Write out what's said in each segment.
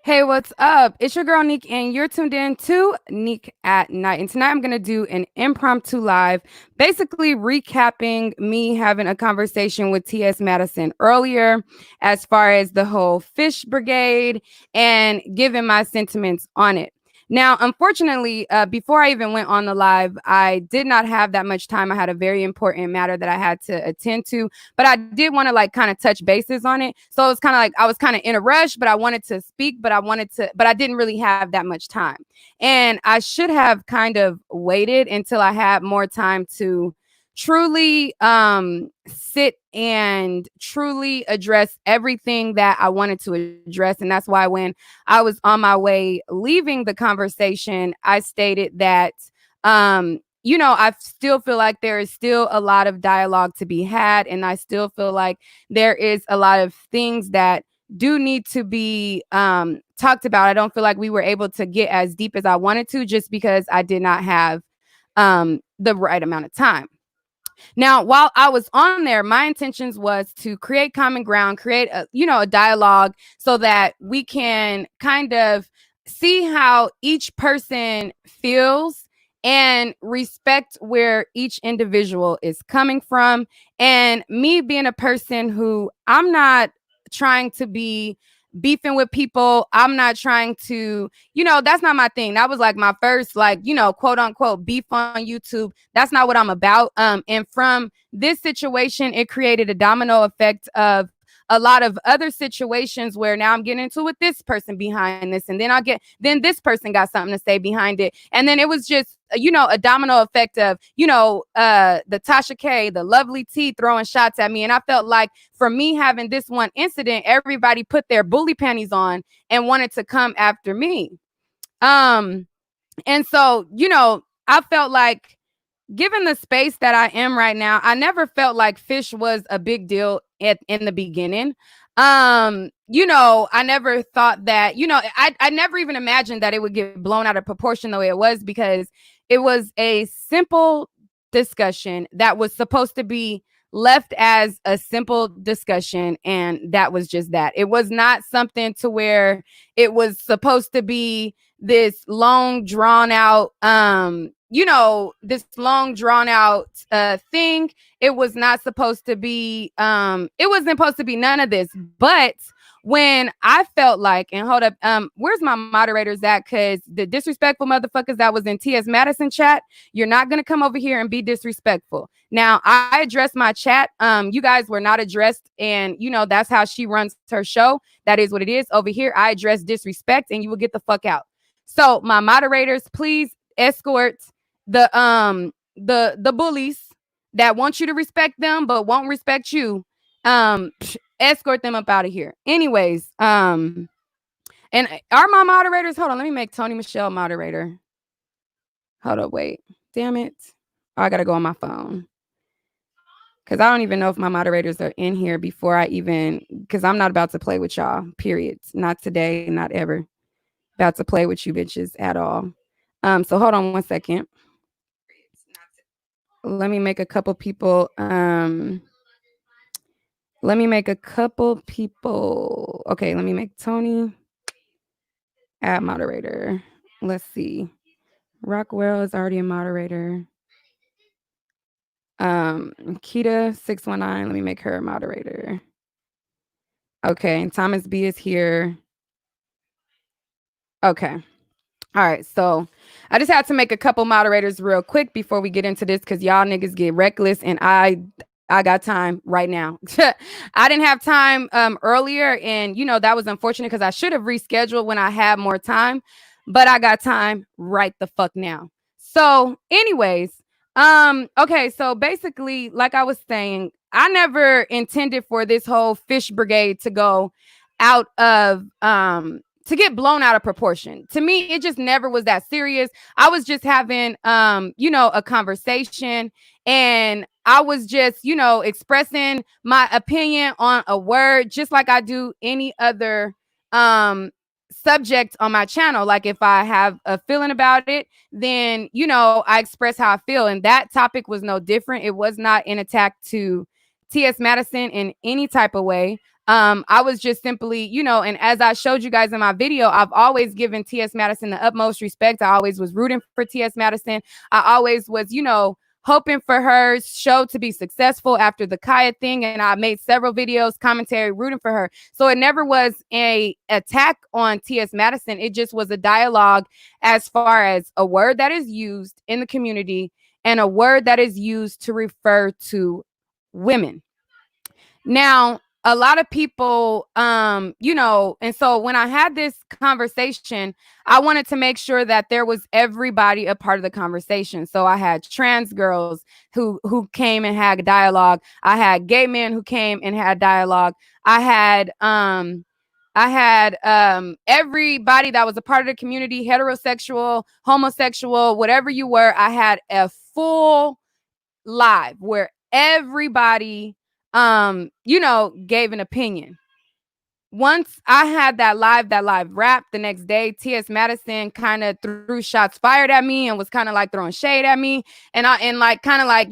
Hey, what's up? It's your girl Neek, and you're tuned in to Neek at Night. And tonight I'm going to do an impromptu live, basically recapping me having a conversation with TS Madison earlier, as far as the whole fish brigade and giving my sentiments on it. Now, unfortunately, before I even went on the live, I did not have that much time. I had a very important matter that I had to attend to, but I did want to like kind of touch bases on it. So it was kind of like I was kind of in a rush, but I wanted to speak, but I didn't really have that much time. And I should have kind of waited until I had more time to truly sit and truly address everything that I wanted to address. And that's why when I was on my way leaving the conversation, I stated that I still feel like there is still a lot of dialogue to be had. And I still feel like there is a lot of things that do need to be talked about. I don't feel like we were able to get as deep as I wanted to just because I did not have the right amount of time. Now, while I was on there, my intentions was to create common ground, create a dialogue so that we can kind of see how each person feels and respect where each individual is coming from. And me being a person who I'm not trying to be beefing with people. I'm not trying to, that's not my thing. That was like my first, like, quote unquote beef on YouTube. That's not what I'm about. And from this situation, it created a domino effect of a lot of other situations where now I'm getting into with this person behind this, and then this person got something to say behind it, and then it was just a domino effect of the Tasha K, the lovely T throwing shots at me, and I felt like for me having this one incident, everybody put their bully panties on and wanted to come after me. And so I felt like, given the space that I am right now, I never felt like fish was a big deal in the beginning. I never thought that, I never even imagined that it would get blown out of proportion the way it was, because it was a simple discussion that was supposed to be left as a simple discussion, and that was just that. It was not something to where it was supposed to be this long drawn out thing. It was not supposed to be it wasn't supposed to be none of this. But when I felt like, and hold up, where's my moderators at? Because the disrespectful motherfuckers that was in TS Madison chat, you're not gonna come over here and be disrespectful. Now, I addressed my chat. You guys were not addressed, and that's how she runs her show. That is what it is. Over here, I address disrespect, and you will get the fuck out. So, my moderators, please escort the bullies that want you to respect them but won't respect you. Escort them up out of here. Anyways, and are my moderators? Hold on, let me make Tony Michelle moderator. Hold up, wait. Damn it. Oh, I gotta go on my phone. Because I don't even know if my moderators are in here before because I'm not about to play with y'all, period. Not today, not ever. About to play with you bitches at all. So hold on one second. Let me make a couple people. Okay, let me make Tony add moderator. Let's see. Rockwell is already a moderator. Kita 619. Let me make her a moderator. Okay, and Thomas B is here. Okay. All right, so I just had to make a couple moderators real quick before we get into this, because y'all niggas get reckless, and I got time right now. I didn't have time earlier, and that was unfortunate because I should have rescheduled when I had more time, but I got time right the fuck now. So anyways, okay, so basically, like I was saying, I never intended for this whole fish brigade to go out of to get blown out of proportion. To me, it just never was that serious. I was just having a conversation, and I was just expressing my opinion on a word, just like I do any other subject on my channel. Like, if I have a feeling about it, then I express how I feel, and that topic was no different. It was not an attack to TS Madison in any type of way. I was just simply, and as I showed you guys in my video, I've always given TS Madison the utmost respect. I always was rooting for TS Madison. I always was, hoping for her show to be successful after the Kaya thing. And I made several videos, commentary, rooting for her. So it never was a attack on TS Madison. It just was a dialogue as far as a word that is used in the community and a word that is used to refer to women. Now, a lot of people, and so when I had this conversation, I wanted to make sure that there was everybody a part of the conversation. So I had trans girls who came and had dialogue. I had gay men who came and had dialogue. I had everybody that was a part of the community, heterosexual, homosexual, whatever you were. I had a full live where everybody gave an opinion. Once I had that live rap the next day, TS Madison kind of threw shots fired at me and was kind of like throwing shade at me, and like kind of like,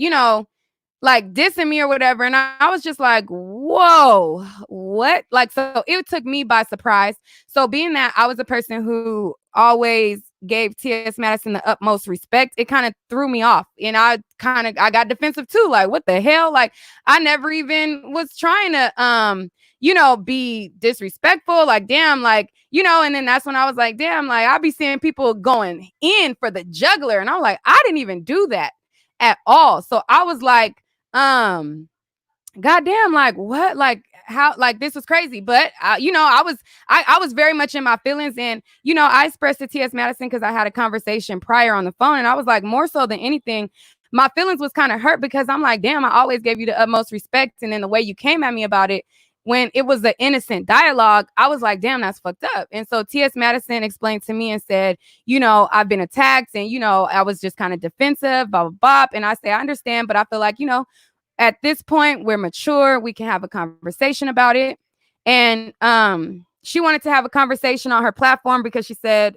like dissing me or whatever. And I was just like, whoa, what? Like, so it took me by surprise. So being that I was a person who always gave T.S. Madison the utmost respect, it kind of threw me off. And I got defensive too. Like, what the hell? Like, I never even was trying to, be disrespectful. Like, damn, like, and then that's when I was like, damn, like, I be seeing people going in for the juggler. And I'm like, I didn't even do that at all. So I was like, goddamn, like what, like how, like this was crazy. But I was very much in my feelings, and I expressed to TS Madison because I had a conversation prior on the phone, and I was like, more so than anything, my feelings was kind of hurt because I'm like, damn, I always gave you the utmost respect, and then the way you came at me about it when it was the innocent dialogue, I was like, damn, that's fucked up. And so TS Madison explained to me and said, I've been attacked, and I was just kind of defensive, blah, blah, blah. And I say, I understand, but I feel like, at this point, we're mature. We can have a conversation about it. And she wanted to have a conversation on her platform because she said,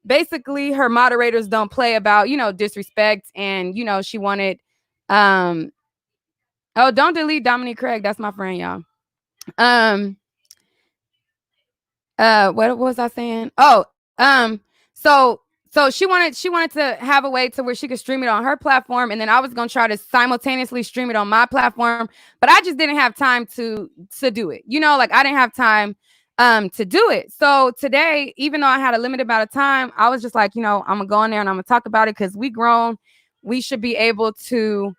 basically, her moderators don't play about, disrespect. And, she wanted, oh, don't delete Dominique Craig. That's my friend, y'all. What was I saying? Oh, so she wanted to have a way to where she could stream it on her platform, and then I was gonna try to simultaneously stream it on my platform, but I just didn't have time to do it. Like I didn't have time to do it. So today, even though I had a limited amount of time, I was just like, I'm gonna go in there and I'm gonna talk about it because we grown. We should be able to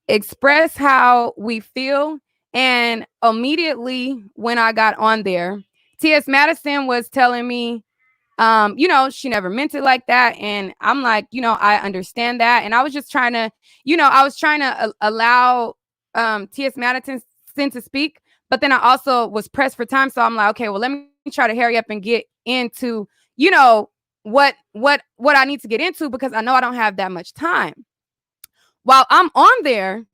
express how we feel. And immediately when I got on there, T.S. Madison was telling me, she never meant it like that. And I'm like, I understand that. And I was just trying to, allow T.S. Madison to speak. But then I also was pressed for time. So I'm like, okay, well, let me try to hurry up and get into, what I need to get into, because I know I don't have that much time. While I'm on there,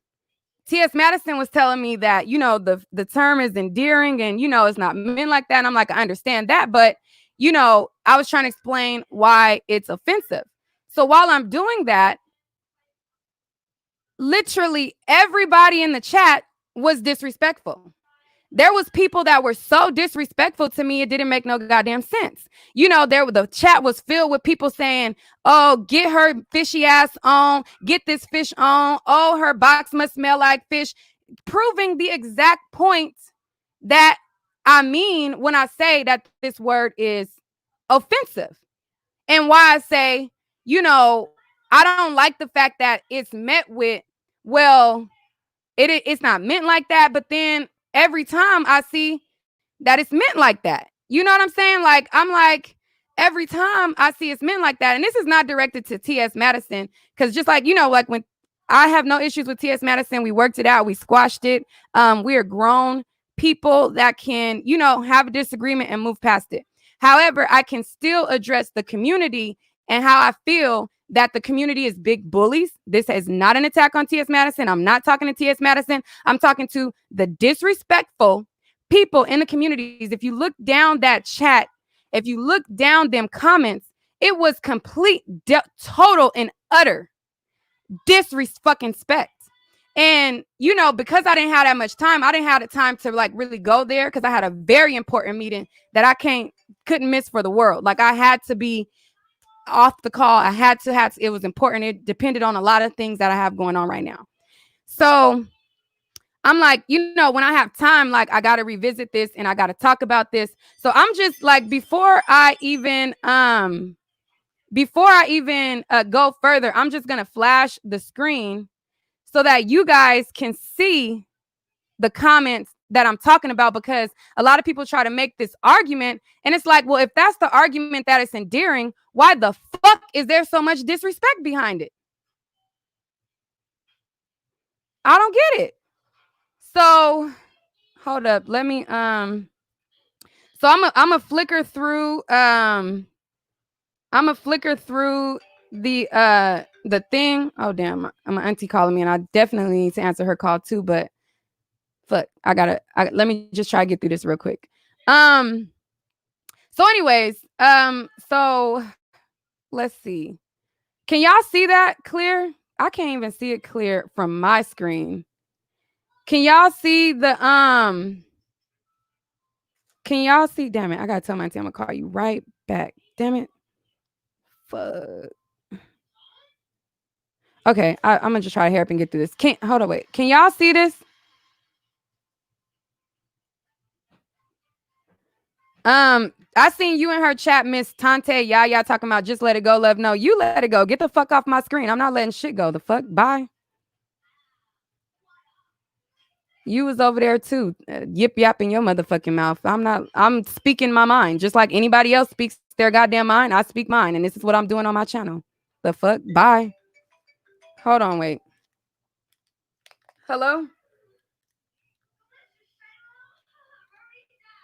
T.S. Madison was telling me that, the term is endearing and, it's not meant like that. And I'm like, I understand that. But, I was trying to explain why it's offensive. So while I'm doing that, literally everybody in the chat was disrespectful. There was people that were so disrespectful to me, it didn't make no goddamn sense. The chat was filled with people saying, oh, get her fishy ass on, get this fish on, oh, her box must smell like fish, proving the exact point that I mean when I say that this word is offensive. And why I say, I don't like the fact that it's met with, well, it's not meant like that, but then every time I see that it's meant like that. You know what I'm saying? Like, I'm like, every time I see it's meant like that. And this is not directed to T.S. Madison, because just like, like when I have no issues with T.S. Madison, we worked it out, we squashed it. We are grown people that can, have a disagreement and move past it. However, I can still address the community and how I feel that the community is big bullies. This is not an attack on T.S. Madison. I'm not talking to T.S. Madison. I'm talking to the disrespectful people in the communities. If you look down that chat, if you look down them comments, it was complete, total and utter disrespect. And, you know, because I didn't have that much time, I didn't have the time to like really go there because I had a very important meeting that I couldn't miss for the world. Like I had to be off the call. I had to, it was important. It depended on a lot of things that I have going on right now. So I'm like, you know, when I have time, like I got to revisit this and I got to talk about this. So I'm just like, before I even go further, I'm just going to flash the screen so that you guys can see the comments that I'm talking about, because a lot of people try to make this argument and it's like, well, if that's the argument that is endearing, why the fuck is there so much disrespect behind it? I don't get it. So hold up, let me so I'm a flicker through the thing. Oh damn, my auntie calling me and I definitely need to answer her call too, but fuck, let me just try to get through this real quick. So anyways, so let's see. Can y'all see that clear? I can't even see it clear from my screen. Can y'all see the can y'all see? Damn it, I gotta tell my auntie I'm gonna call you right back. Damn it. Fuck. Okay, I'm gonna just try to hurry up and get through this. Hold on, wait. Can y'all see this? I seen you in her chat, Miss Tante. Y'all talking about just let it go, love. No, you let it go. Get the fuck off my screen. I'm not letting shit go. The fuck? Bye. You was over there too, yip yapping your motherfucking mouth. I'm speaking my mind. Just like anybody else speaks their goddamn mind, I speak mine. And this is what I'm doing on my channel. The fuck? Bye. Hold on, wait. Hello?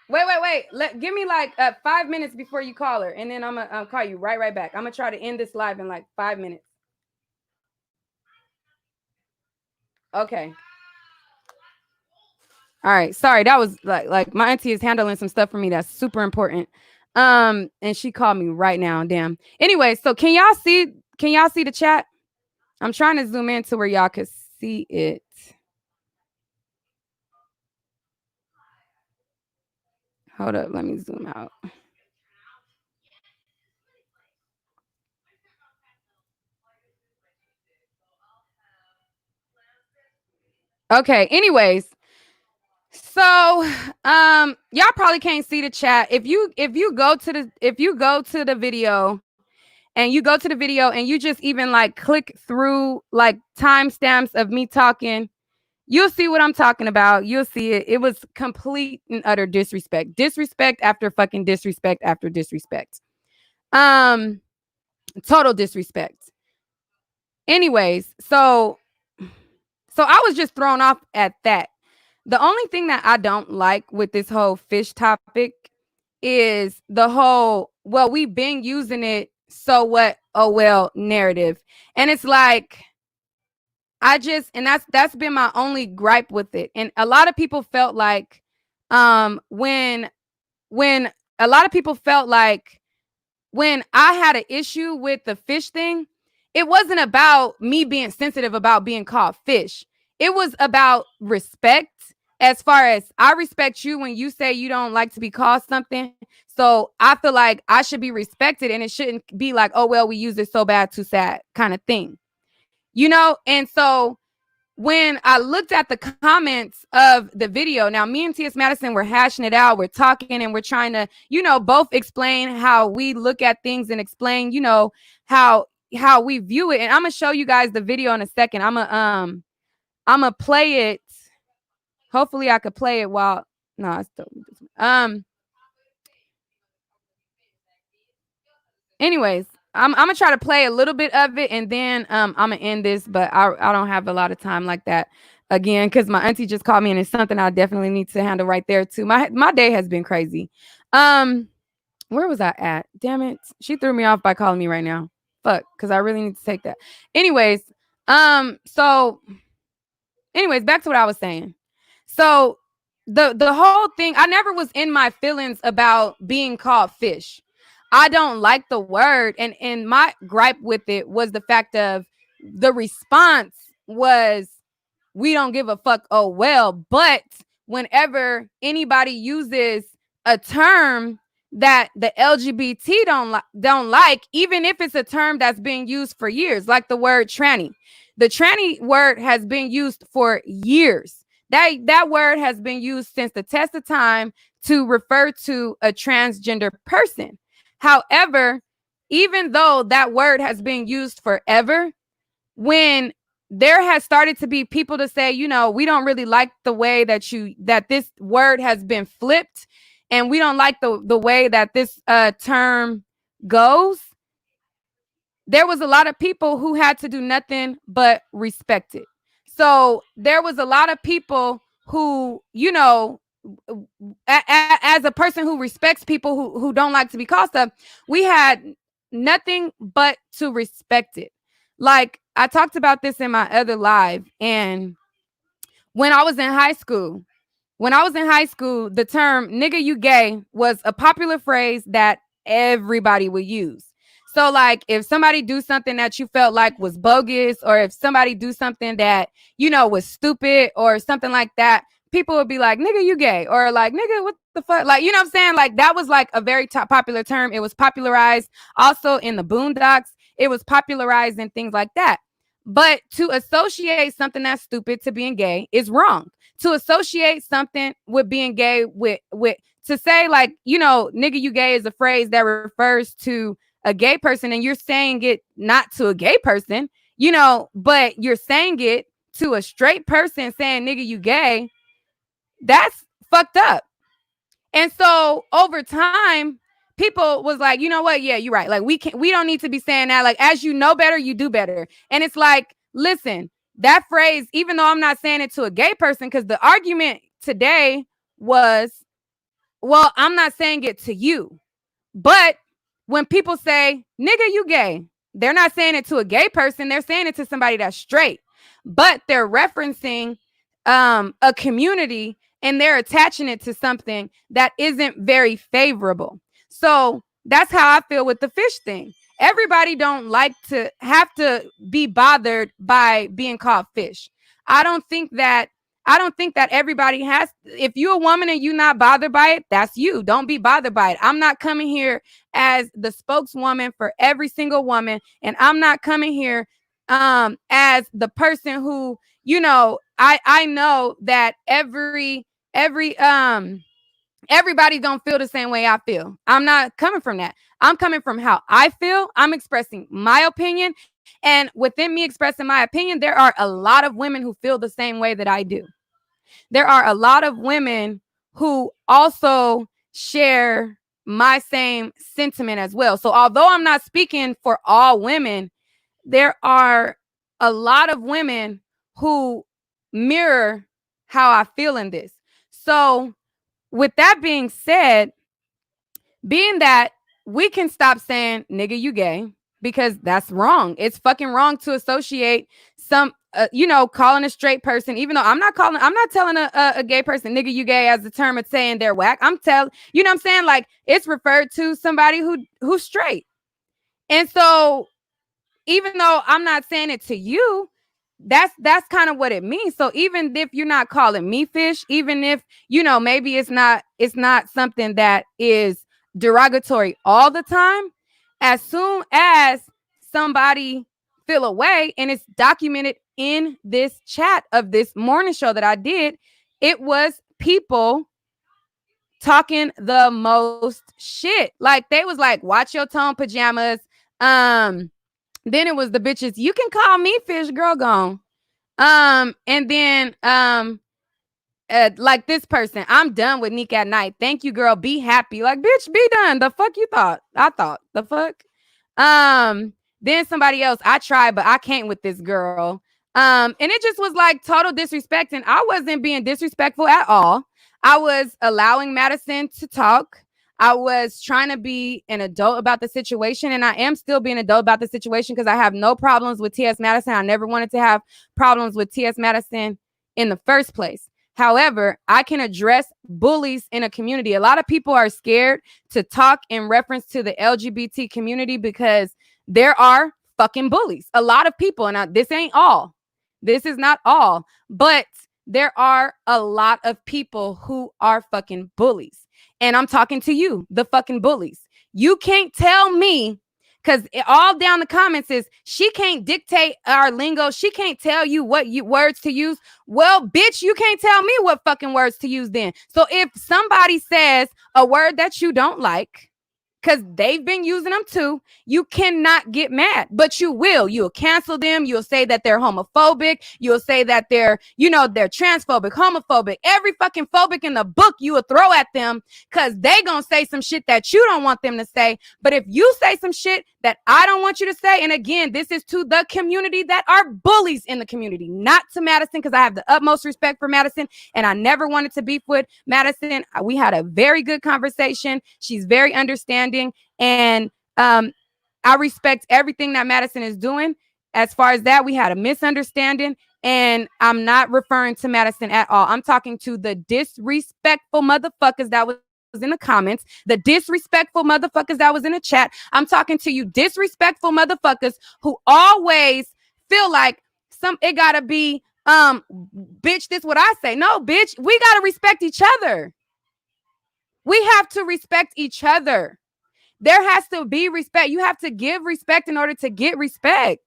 Wait. Give me like 5 minutes before you call her, and then I'm gonna call you right back. I'm gonna try to end this live in like 5 minutes. Okay. All right. Sorry, that was like my auntie is handling some stuff for me that's super important. And she called me right now. Damn. Anyway, so can y'all see the chat? I'm trying to zoom in to where y'all can see it. Hold up, let me zoom out. Okay, anyways. So, y'all probably can't see the chat. If you go to the video and you just even like click through like timestamps of me talking, you'll see what I'm talking about. You'll see it. It was complete and utter disrespect. Disrespect after fucking disrespect after disrespect. Total disrespect. Anyways, so I was just thrown off at that. The only thing that I don't like with this whole fish topic is the whole, well, we've been using it, so what, oh well narrative. And it's like, and that's been my only gripe with it. And a lot of people felt like when a lot of people felt like when I had an issue with the fish thing, it wasn't about me being sensitive about being called fish. It was about respect. As far as I respect you when you say you don't like to be called something. So I feel like I should be respected, and it shouldn't be like, oh, well, we use it so bad, too sad kind of thing. You know? And so when I looked at the comments of the video, now me and TS Madison were hashing it out. We're talking and we're trying to, you know, both explain how we look at things and explain, you know, how we view it. And I'm gonna show you guys the video in a second. I'm gonna play it. Hopefully I could play it while I still anyways, I'm gonna try to play a little bit of it and then I'm gonna end this, but I don't have a lot of time like that again because my auntie just called me and it's something I definitely need to handle right there too. My day has been crazy. Where was I at? Damn it. She threw me off by calling me right now. Fuck, because I really need to take that. Anyways, so anyways, back to what I was saying. So the whole thing, I never was in my feelings about being called fish. I don't like the word, and my gripe with it was the fact of the response was we don't give a fuck, oh well. But whenever anybody uses a term that the LGBT don't like, even if it's a term that's being used for years, like the word tranny. The tranny word has been used for years. That word has been used since the test of time to refer to a transgender person. However, even though that word has been used forever, when there has started to be people to say, we don't really like the way that this word has been flipped, and we don't like the way that this term goes, there was a lot of people who had to do nothing but respect it. So there was a lot of people who, as a person who respects people who don't like to be called stuff, we had nothing but to respect it. Like, I talked about this in my other live, and when I was in high school, the term nigga you gay was a popular phrase that everybody would use. So like, if somebody do something that you felt like was bogus, or if somebody do something that, was stupid or something like that, people would be like, nigga you gay, or like, nigga what the fuck, like, you know what I'm saying? Like, that was like a very popular term. It was popularized also in the Boondocks. It was popularized in things like that. But to associate something that's stupid to being gay is wrong. To associate something with being gay with to say like, nigga you gay is a phrase that refers to a gay person, and you're saying it not to a gay person, but you're saying it to a straight person, saying nigga you gay, that's fucked up. And so over time, people was like, you know what? Yeah, you're right. Like, we don't need to be saying that. Like, as you know better, you do better. And it's like, listen, that phrase, even though I'm not saying it to a gay person, because the argument today was, well, I'm not saying it to you. But when people say, nigga, you gay, they're not saying it to a gay person. They're saying it to somebody that's straight. But they're referencing a community, and they're attaching it to something that isn't very favorable. So that's how I feel with the fish thing. Everybody don't like to have to be bothered by being called fish. I don't think that everybody has. If you're a woman and you're not bothered by it, that's you. Don't be bothered by it. I'm not coming here as the spokeswoman for every single woman, and I'm not coming here as the person who, I know that everybody don't feel the same way I feel. I'm not coming from that. I'm coming from how I feel. I'm expressing my opinion. And within me expressing my opinion, there are a lot of women who feel the same way that I do. There are a lot of women who also share my same sentiment as well. So although I'm not speaking for all women, there are a lot of women who mirror how I feel in this. So with that being said, being that we can stop saying nigga you gay, because that's wrong. It's fucking wrong to associate some calling a straight person, even though I'm not telling a gay person nigga you gay as a term of saying they're whack. I'm telling, you know what I'm saying, like, it's referred to somebody who's straight. And so even though I'm not saying it to you, that's kind of what it means. So even if you're not calling me fish, even if, maybe it's not something that is derogatory all the time, as soon as somebody feel away, and it's documented in this chat of this morning show that I did, it was people talking the most shit. Like, they was like, watch your tone, pajamas. Then it was the bitches, you can call me fish, girl, gone. And then like this person, I'm done with Nick at night. Thank you, girl. Be happy. Like, bitch, be done. The fuck you thought? I thought. The fuck? Then somebody else, I tried, but I can't with this girl. And it just was like total disrespect. And I wasn't being disrespectful at all. I was allowing Madison to talk. I was trying to be an adult about the situation, and I am still being an adult about the situation, because I have no problems with TS Madison. I never wanted to have problems with TS Madison in the first place. However, I can address bullies in a community. A lot of people are scared to talk in reference to the LGBT community because there are fucking bullies. A lot of people, and this ain't all. This is not all, but there are a lot of people who are fucking bullies. And I'm talking to you, the fucking bullies. You can't tell me, because all down the comments is she can't dictate our lingo. She can't tell you what words to use. Well, bitch, you can't tell me what fucking words to use then. So if somebody says a word that you don't like, because they've been using them too, you cannot get mad, but you will. You'll cancel them. You'll say that they're homophobic. You'll say that they're transphobic, homophobic, every fucking phobic in the book you will throw at them, because they gonna say some shit that you don't want them to say. But if you say some shit that I don't want you to say, and again, this is to the community that are bullies in the community, not to Madison, because I have the utmost respect for Madison, and I never wanted to beef with Madison. We had a very good conversation. She's very understanding, and I respect everything that Madison is doing. As far as that, we had a misunderstanding, and I'm not referring to Madison at all. I'm talking to the disrespectful motherfuckers that was in the comments, the disrespectful motherfuckers that was in the chat. I'm talking to you disrespectful motherfuckers who always feel like it gotta be bitch, this what I say. No, bitch, we gotta respect each other. We have to respect each other. There has to be respect. You have to give respect in order to get respect.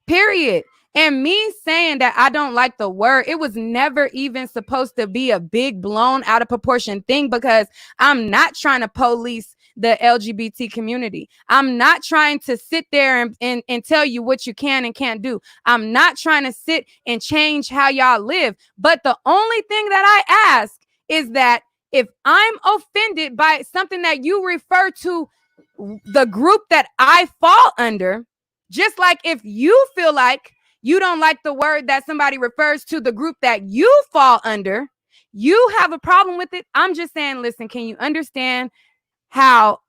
Period. And me saying that I don't like the word, it was never even supposed to be a big blown out of proportion thing, because I'm not trying to police the LGBT community. I'm not trying to sit there and tell you what you can and can't do. I'm not trying to sit and change how y'all live. But the only thing that I ask is that if I'm offended by something that you refer to the group that I fall under, just like if you feel like you don't like the word that somebody refers to the group that you fall under, you have a problem with it. I'm just saying, listen, can you understand how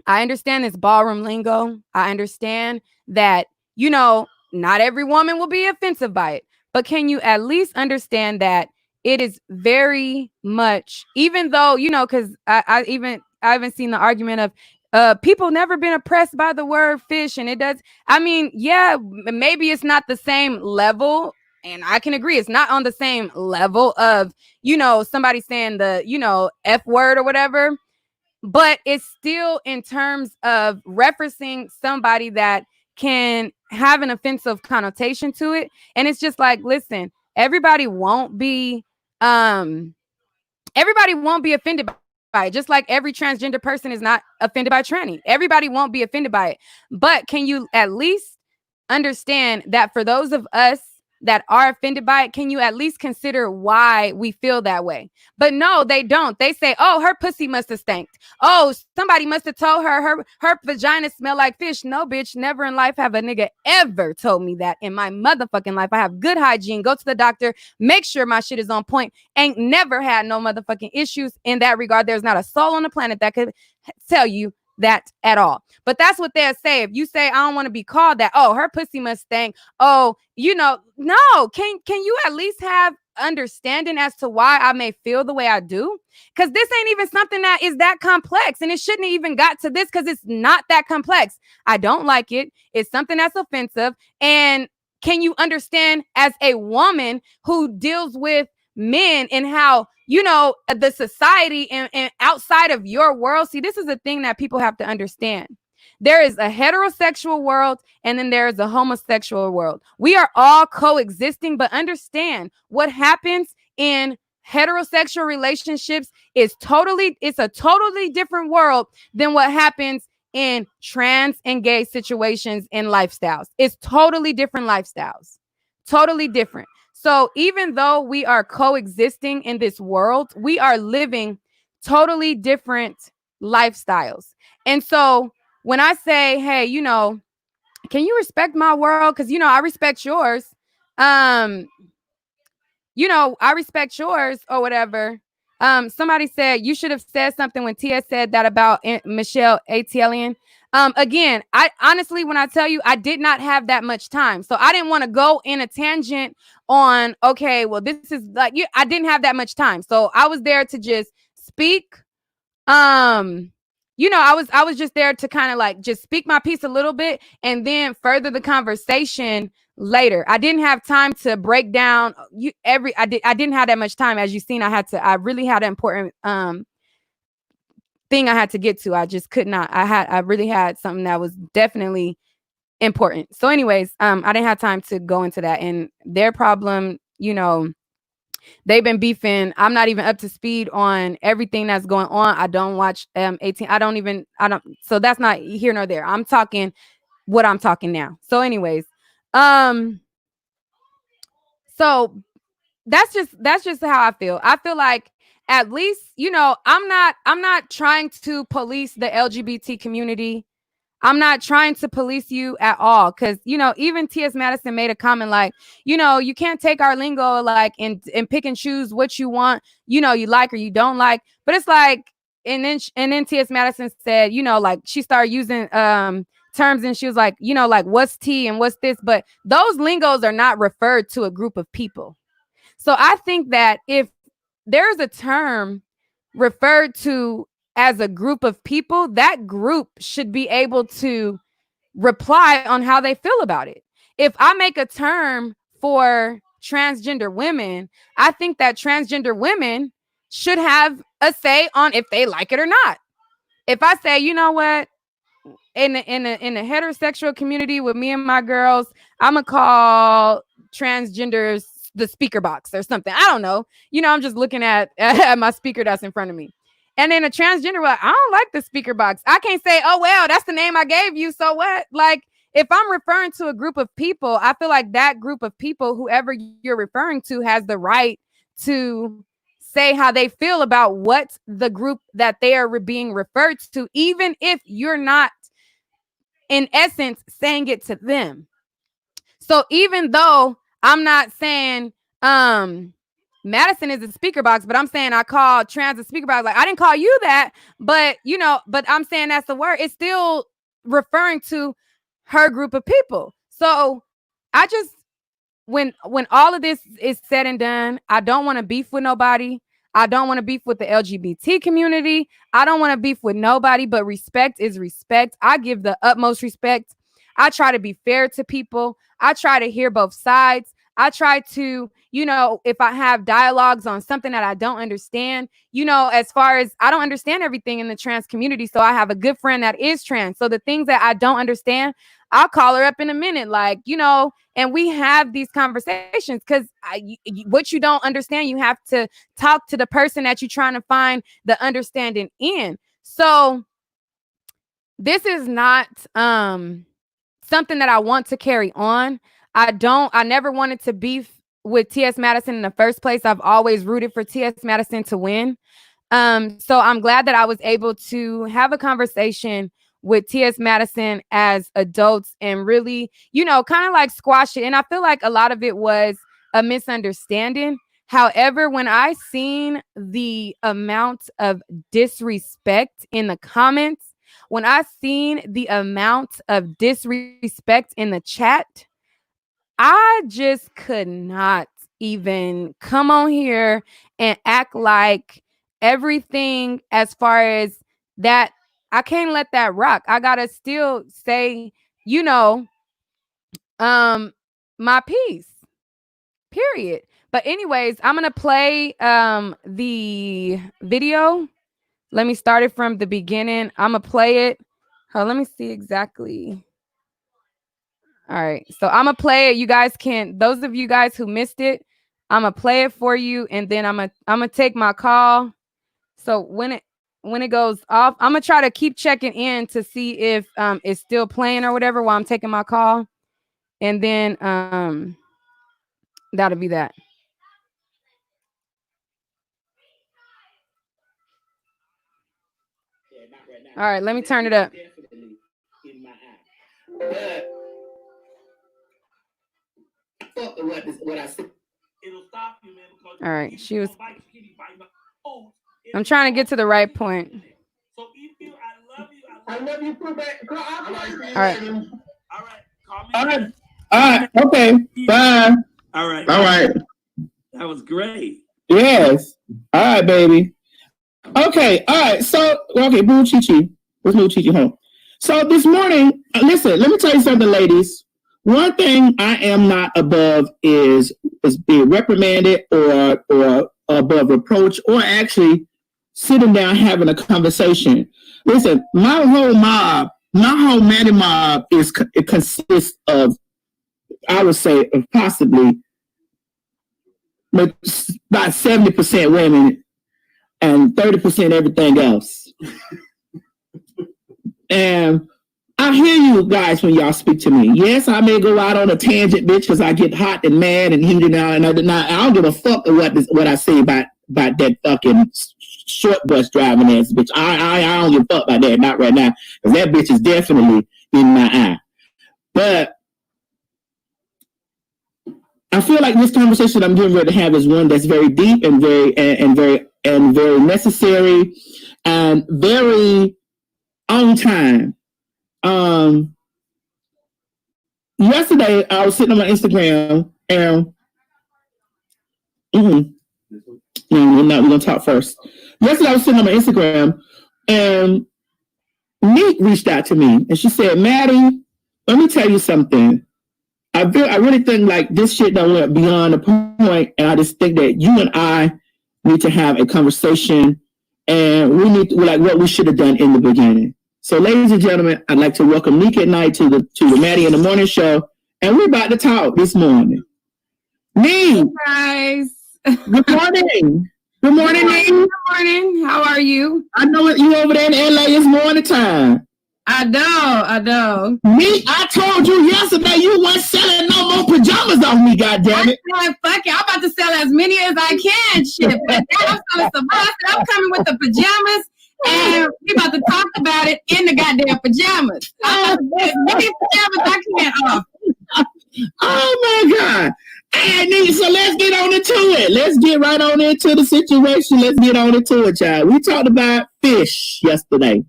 I understand this ballroom lingo? I understand that, not every woman will be offensive by it, but can you at least understand that it is very much, even though, because I haven't seen the argument of people never been oppressed by the word fish, and it does. I mean, yeah, maybe it's not the same level, and I can agree it's not on the same level of, somebody saying the, F word or whatever, but it's still in terms of referencing somebody that can have an offensive connotation to it. And it's just like, listen, everybody won't be offended by it. Just like every transgender person is not offended by tranny. Everybody won't be offended by it. But can you at least understand that for those of us that are offended by it, can you at least consider why we feel that way? But no, they don't. They say, oh, her pussy must have stanked. Oh, somebody must have told her vagina smell like fish. No, bitch, never in life have a nigga ever told me that in my motherfucking life. I have good hygiene, go to the doctor, make sure my shit is on point. Ain't never had no motherfucking issues in that regard. There's not a soul on the planet that could tell you that at all. But that's what they'll say. If you say, I don't want to be called that, oh, her pussy must stink. Oh, no. Can you at least have understanding as to why I may feel the way I do? Because this ain't even something that is that complex, and it shouldn't even got to this, because it's not that complex. I don't like it. It's something that's offensive. And can you understand, as a woman who deals with men and how, the society and outside of your world, see, this is a thing that people have to understand. There is a heterosexual world, and then there is a homosexual world. We are all coexisting, but understand what happens in heterosexual relationships is it's a totally different world than what happens in trans and gay situations and lifestyles. It's totally different lifestyles. Totally different. So even though we are coexisting in this world, we are living totally different lifestyles. And so when I say, hey, can you respect my world? Because, I respect yours. I respect yours or whatever. Somebody said you should have said something when TS said that about Michelle Atelian. Again, I honestly, when I tell you, I did not have that much time. So I didn't want to go in a tangent on, okay, well, this is like, I didn't have that much time. So I was there to just speak. I was just there to kind of like just speak my piece a little bit and then further the conversation later. I didn't have time to break down I didn't have that much time. As you've seen, I really had an important thing I had to get to. I just could not. I really had something that was definitely important. So anyways, I didn't have time to go into that. And their problem, they've been beefing. I'm not even up to speed on everything that's going on. I don't watch 18. I don't. So that's not here nor there. I'm talking what I'm talking now. So anyways, so that's just how I feel. I feel like at least, I'm not trying to police the LGBT community. I'm not trying to police you at all. Cause even TS Madison made a comment like, you can't take our lingo like and pick and choose what you want, you like or you don't like. But it's like, and then TS Madison said, like she started using terms and she was like, like what's tea and what's this, but those lingos are not referred to a group of people. So I think that if there's a term referred to as a group of people, that group should be able to reply on how they feel about it. If I make a term for transgender women, I think that transgender women should have a say on if they like it or not. If I say, you know what, in the heterosexual community with me and my girls, I'm gonna call transgenders the speaker box or something. I don't know. I'm just looking at my speaker that's in front of me. And then a transgender, well, I don't like the speaker box. I can't say, oh, well, that's the name I gave you. So what? Like, if I'm referring to a group of people, I feel like that group of people, whoever you're referring to, has the right to say how they feel about what the group that they are being referred to, even if you're not, in essence, saying it to them. So even though I'm not saying Madison is a speaker box, but I'm saying I call trans a speaker box. Like, I didn't call you that, but but I'm saying that's the word. It's still referring to her group of people. So I just, when all of this is said and done, I don't want to beef with nobody. I don't want to beef with the LGBT community. I don't want to beef with nobody, but respect is respect. I give the utmost respect. I try to be fair to people. I try to hear both sides. I try to, if I have dialogues on something that I don't understand, as far as I don't understand everything in the trans community. So I have a good friend that is trans. So the things that I don't understand, I'll call her up in a minute, like, and we have these conversations, because what you don't understand, you have to talk to the person that you're trying to find the understanding in. So this is not something that I want to carry on. I never wanted to beef with TS Madison in the first place. I've always rooted for TS Madison to win. So I'm glad that I was able to have a conversation with TS Madison as adults and really, kind of like squash it. And I feel like a lot of it was a misunderstanding. However, when I seen the amount of disrespect in the comments, when I seen the amount of disrespect in the chat, I just could not even come on here and act like everything as far as that. I can't let that rock. I gotta still say, my piece, period. But anyways, I'm gonna play the video. Let me start it from the beginning. I'm gonna play it. Let me see exactly. All right, so I'm gonna play it. You guys can, those of you guys who missed it, I'm gonna play it for you, and then I'm gonna take my call. So when it goes off, I'm gonna try to keep checking in to see if it's still playing or whatever while I'm taking my call, and then that'll be that. All right, let me turn it up. What I said. It'll stop you, man. All right, she was. I'm trying to get to the right point. So EQ, I love you. Playback. All right. All right. Call me. All right. Okay. Bye. All right. That was great. Yes. All right, baby. Okay. All right. So, okay, Boo Chi Chi. Let's move Chi Chi home. So this morning, listen, let me tell you something, ladies. One thing I am not above is being reprimanded or above reproach, or actually sitting down having a conversation. Listen, my whole Maddie mob it consists of, I would say, possibly about 70% women and 30% everything else. And I hear you guys when y'all speak to me. Yes, I may go out on a tangent, bitch, because I get hot and mad and heated now, and I don't give a fuck what I say about that fucking short bus driving ass bitch. I don't give a fuck about that, not right now, because that bitch is definitely in my eye. But I feel like this conversation I'm getting ready to have is one that's very deep and very necessary and very on time. Yesterday I was sitting on my Instagram and we're gonna talk first. Yesterday I was sitting on my Instagram and Nick reached out to me and she said, Maddie, let me tell you something. I really think like this shit done went beyond the point, and I just think that you and I need to have a conversation, and we need to, like what we should have done in the beginning. So, ladies and gentlemen, I'd like to welcome Nick at Night to the Maddie in the Morning show, and we're about to talk this morning. Nick, guys. Good morning. Good morning, Nick. Good morning. How are you? I know you over there in LA. It's morning time. I know. Me, I told you yesterday you weren't selling no more pajamas off me, goddammit. I'm fuck it. I'm about to sell as many as I can. Shit. But I'm selling some more. I'm coming with the pajamas, and we about to talk about it in the goddamn pajamas. I'm about to get as many pajamas I can off. Oh my God. Hey, so let's get on into it. Let's get right on into the situation. Let's get on into it, child. We talked about fish yesterday.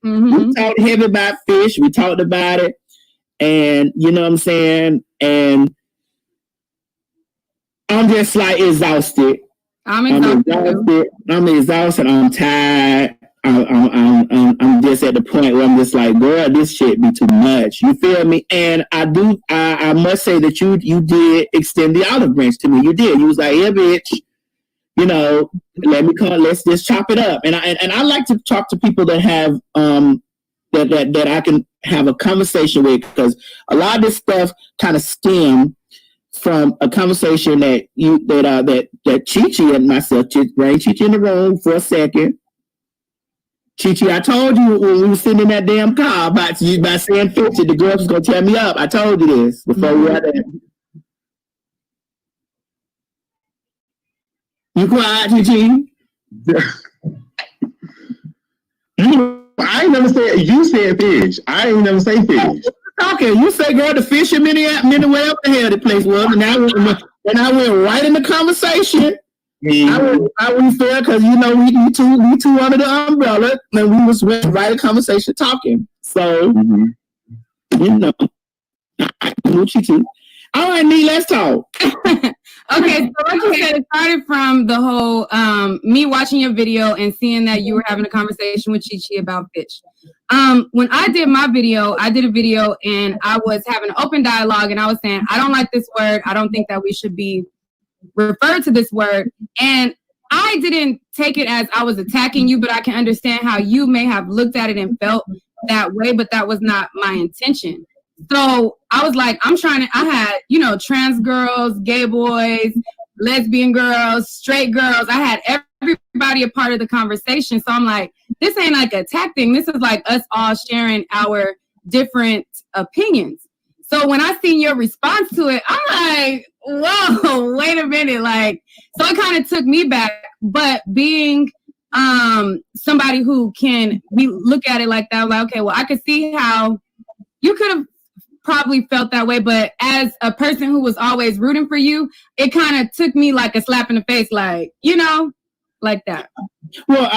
Mm-hmm. We talked heavy about fish. We talked about it. And you know what I'm saying? And I'm just like exhausted. I'm exhausted. I'm tired. I'm just at the point where I'm just like, girl, this shit be too much. You feel me? And I must say that you did extend the olive branch to me. You did. You was like, yeah, bitch. You know, let me come. Let's just chop it up. And I like to talk to people that have that I can have a conversation with, because a lot of this stuff kind of stem from a conversation that Chi-Chi and myself, bring Chi-Chi in the room for a second. Chi-Chi, I told you when we were sitting in that damn car about saying 50, the girl was gonna tear me up. I told you this before we had that. You quiet, Chi-Chi? I ain't never said, you said fish. I ain't never say fish. Okay, you say, girl, the fish in mini whatever the hell the place was, and I went right in the conversation. Mm-hmm. I went fair because you know we two under the umbrella, and we went right in conversation talking. So you know, I knew you too. All right, Nee, let's talk. Okay, so like you said, it started from the whole me watching your video and seeing that you were having a conversation with Chi-Chi about fish. When I did my video, I did a video and I was having an open dialogue, and I was saying, I don't like this word. I don't think that we should be referred to this word. And I didn't take it as I was attacking you, but I can understand how you may have looked at it and felt that way, but that was not my intention. So I was like, I had, trans girls, gay boys, lesbian girls, straight girls. I had everybody a part of the conversation. So I'm like, this ain't like a attack thing. This is like us all sharing our different opinions. So when I seen your response to it, I'm like, whoa, wait a minute. Like, so it kind of took me back. But being somebody who look at it like that, I'm like, okay, well, I could see how you could have probably felt that way, but as a person who was always rooting for you, it kind of took me like a slap in the face, like, like that. Well,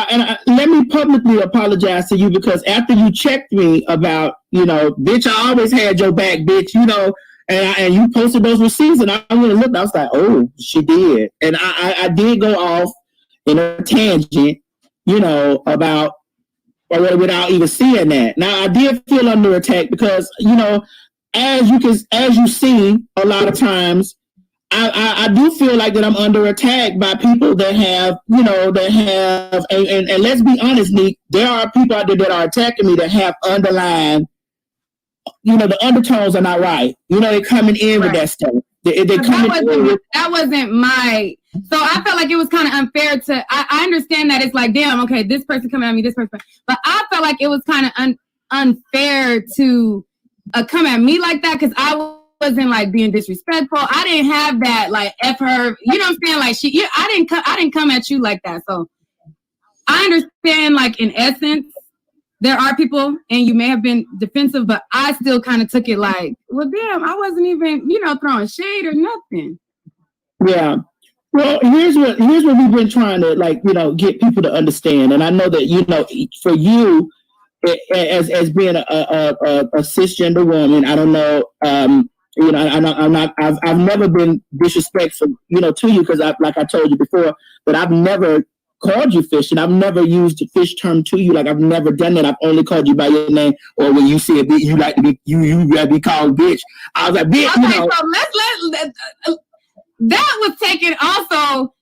let me publicly apologize to you, because after you checked me about, bitch, I always had your back, bitch, and you posted those receipts, and I went and looked, I was like, oh, she did. And I did go off in a tangent, about, or without even seeing that. Now, I did feel under attack because, as you see a lot of times, I do feel like that I'm under attack by people that have, and let's be honest, Nick, there are people out there that are attacking me that have underlying, the undertones are not right. They're coming in with that stuff. That wasn't my. So I felt like it was kind of unfair to. I understand that it's like, damn, okay, this person coming at me, this person, but I felt like it was kind of unfair to come at me like that because I wasn't like being disrespectful. I didn't have that like F her. You know what I'm saying? Like I didn't come at you like that. So I understand, like, in essence, there are people and you may have been defensive, but I still kind of took it like, well, damn, I wasn't even, throwing shade or nothing. Yeah. Well, here's what we've been trying to get people to understand. And I know that, for you as being a cisgender woman, I don't know, I've never been disrespectful, to you because like I told you before, but I've never called you fish, and I've never used the fish term to you. Like I've never done that. I've only called you by your name, or when you said you like to be you be called bitch. I was like, bitch. Okay, so let's that was taken also.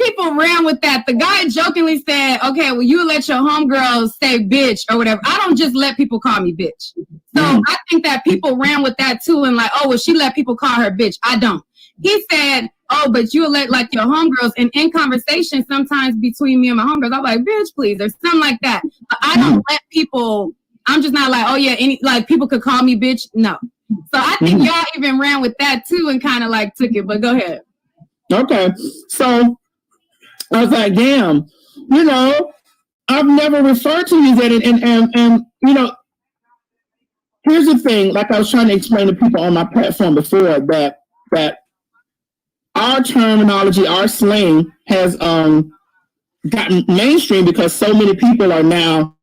People ran with that. The guy jokingly said, okay, well, you let your homegirls say bitch or whatever. I don't just let people call me bitch. So I think that people ran with that too and like, oh, well, she let people call her bitch. I don't. He said, oh, but you let like your homegirls. And in conversation, sometimes between me and my homegirls, I'm like, bitch, please, or something like that. But I don't let people, I'm just not like, oh, yeah, people could call me bitch. No. So I think y'all even ran with that too and kind of like took it. But go ahead. Okay. So I was like, damn, I've never referred to you that. And here's the thing, like I was trying to explain to people on my platform before, that our terminology, our slang has gotten mainstream because so many people are now,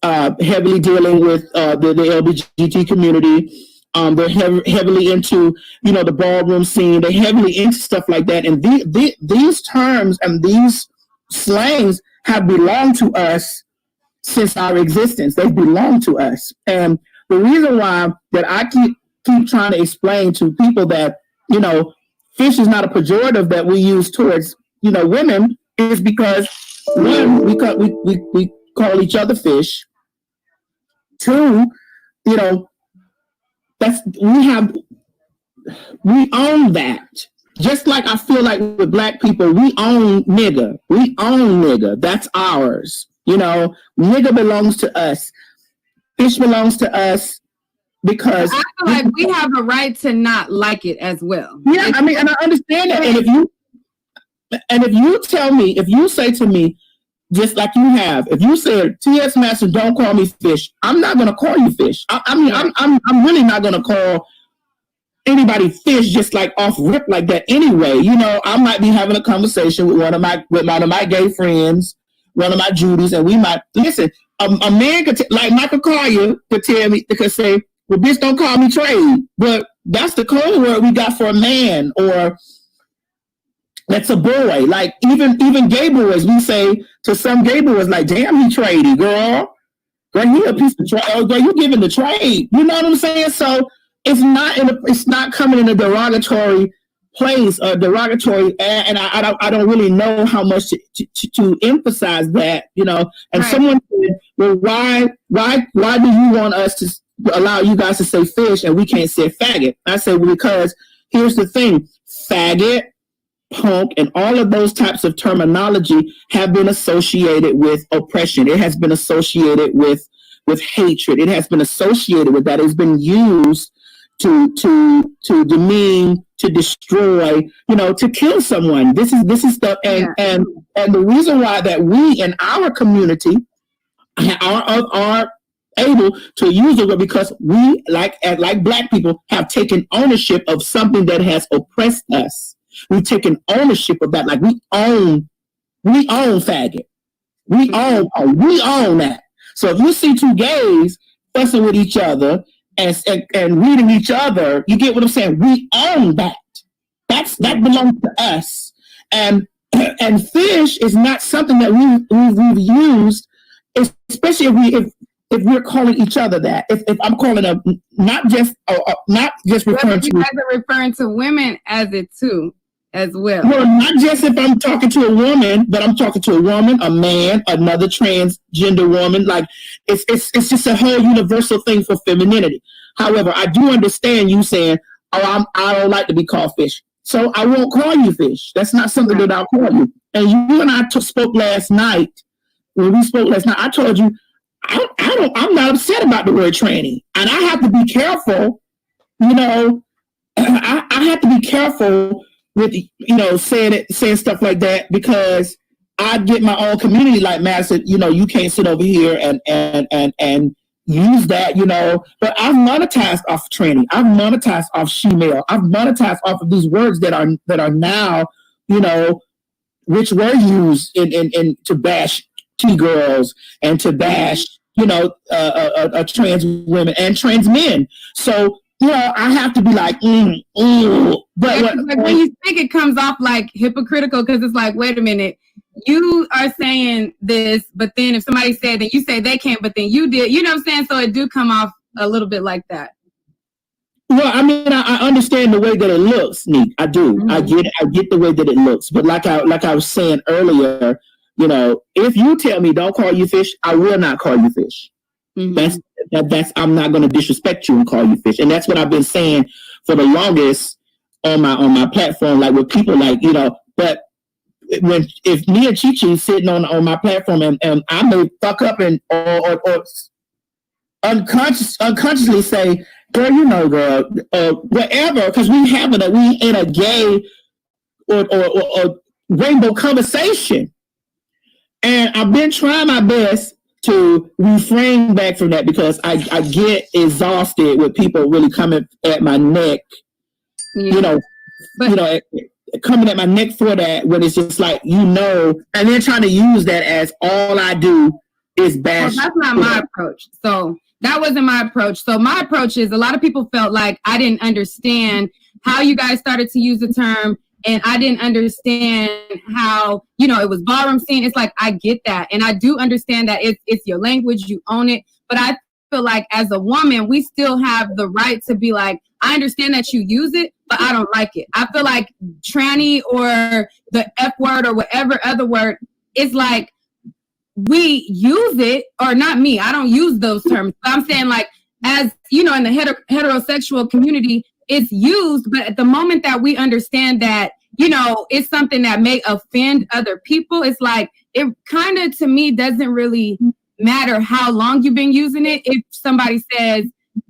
heavily dealing with the LGBT community. They're heavily into, the ballroom scene. They're heavily into stuff like that. And these terms and these slangs have belonged to us since our existence. They belong to us. And the reason why that I keep trying to explain to people that, fish is not a pejorative that we use towards, women is because, one, we call each other fish. Two, we own that. Just like I feel like with black people, we own nigga. We own nigga. That's ours. Nigga belongs to us. Fish belongs to us because I feel like we have a right to not like it as well. Yeah, I mean, and I understand that. And if you say to me, just like you have, if you said, TS Madison, don't call me fish, I'm not going to call you fish. I'm really not going to call anybody fish just like off rip like that anyway. I might be having a conversation with one of my gay friends, one of my Judies, and we might listen. A man could like Michael Collier could say, well, bitch, don't call me trade. But that's the code word we got for a man, or that's a boy. Like even gay boys, we say to some gay boys, like, damn, he tradey, girl. Girl, he a piece of trade. Oh, girl, you giving the trade. You know what I'm saying? So it's not coming in a derogatory place or derogatory, and I don't really know how much to emphasize that, And right. Someone said, well, why do you want us to allow you guys to say fish and we can't say faggot? I said, well, because here's the thing, faggot, punk, and all of those types of terminology have been associated with oppression. It has been associated with hatred. It has been associated with that. It's been used to demean, to destroy, to kill someone. This is stuff, and the reason why that we in our community are able to use it because we, like black people, have taken ownership of something that has oppressed us. We've taken ownership of that. Like we own faggot. We own that. So if you see two gays fussing with each other and reading each other, you get what I'm saying? We own that. That belongs to us. And fish is not something that we've used, especially if we're calling each other that, if I'm calling a not just referring to, you guys are referring to women as it too, as well. Well, not just if I'm talking to a woman, but I'm talking to a woman, a man, another transgender woman. Like it's just a whole universal thing for femininity. However, I do understand you saying, "Oh, I don't like to be called fish, so I won't call you fish." That's not something that I'll call you. And you and I spoke last night. When we spoke last night, I told you I'm not upset about the word tranny, and I have to be careful. You know, I have to be careful with saying stuff like that, because I get my own community like Madison. You know, you can't sit over here and use that. You know, but I've monetized off tranny. I've monetized off she-male. I've monetized off of these words that are now, you know, which were used in to bash T-girls and to bash, you know, trans women and trans men. So, you know, I have to be like, But when you speak, it comes off like hypocritical, because it's like, wait a minute, you are saying this, but then if somebody said that, you say they can't, but then you did. You know what I'm saying? So it do come off a little bit like that. Well, I mean, I understand the way that it looks, Neek. I do. Mm-hmm. I get the way that it looks. But like I was saying earlier, you know, if you tell me don't call you fish, I will not call you fish. Mm-hmm. That's I'm not going to disrespect you and call you fish. And that's what I've been saying for the longest on my platform, like with people like, you know, but if me and Chi-Chi sitting on my platform and I may fuck up or unconsciously say, girl, you know, girl, whatever, because we in a gay or rainbow conversation. And I've been trying my best to refrain back from that, because I get exhausted with people really coming at my neck, you know, coming at my neck for that, when it's just like, you know, and they're trying to use that as all I do is bash. Well, that's not my approach. So that wasn't my approach. So my approach is, a lot of people felt like I didn't understand how you guys started to use the term, and I didn't understand how, you know, it was ballroom scene. It's like, I get that. And I do understand that it's your language, you own it. But I feel like as a woman, we still have the right to be like, I understand that you use it, but I don't like it. I feel like tranny or the F word or whatever other word, it's like, we use it, or not me, I don't use those terms. But I'm saying, like, as you know, in the heterosexual community, it's used, but at the moment that we understand that, you know, it's something that may offend other people, it's like, it kind of, to me, doesn't really matter how long you've been using it. If somebody says,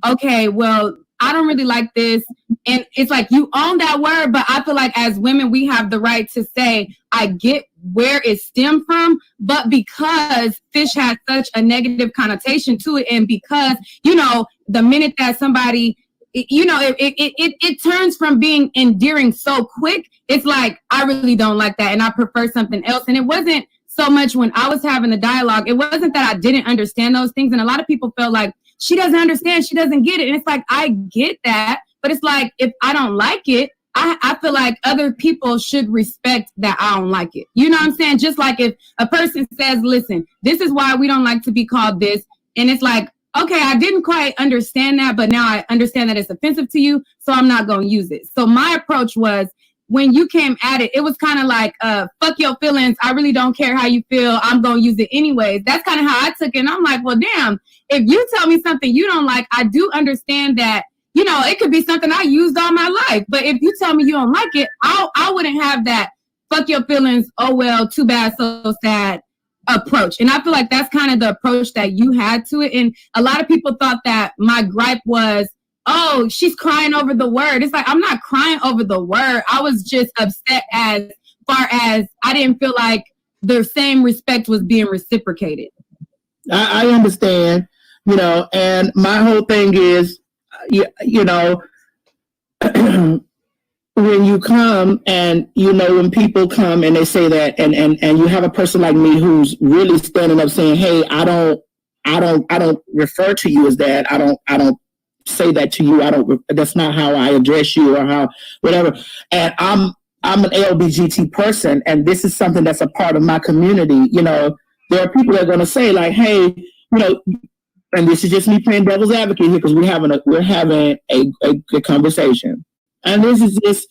okay, well, I don't really like this, and it's like, you own that word, but I feel like as women, we have the right to say, I get where it stemmed from, but because fish has such a negative connotation to it, and because, you know, the minute that somebody, you know, it turns from being endearing so quick, it's like, I really don't like that, and I prefer something else. And it wasn't so much when I was having the dialogue, it wasn't that I didn't understand those things, and a lot of people felt like, she doesn't understand, she doesn't get it, and it's like, I get that, but it's like, if I don't like it, I feel like other people should respect that I don't like it. You know what I'm saying? Just like if a person says, listen, this is why we don't like to be called this, and it's like, okay, I didn't quite understand that, but now I understand that it's offensive to you, so I'm not going to use it. So my approach was, when you came at it, it was kind of like, fuck your feelings. I really don't care how you feel. I'm going to use it anyways. That's kind of how I took it. And I'm like, well, damn, if you tell me something you don't like, I do understand that, you know, it could be something I used all my life. But if you tell me you don't like it, I wouldn't have that fuck your feelings, oh, well, too bad, so sad approach. And I feel like that's kind of the approach that you had to it. And a lot of people thought that my gripe was, oh, she's crying over the word. It's like, I'm not crying over the word. I was just upset as far as I didn't feel like the same respect was being reciprocated. I understand, you know, and my whole thing is, you know, when you come and, you know, when people come and they say that, and you have a person like me who's really standing up saying, hey, I don't refer to you as that. I don't say that to you. That's not how I address you or how, whatever. And I'm an LBGT person, and this is something that's a part of my community. You know, there are people that are going to say like, hey, you know, and this is just me playing devil's advocate here because we're having a conversation. And this is just,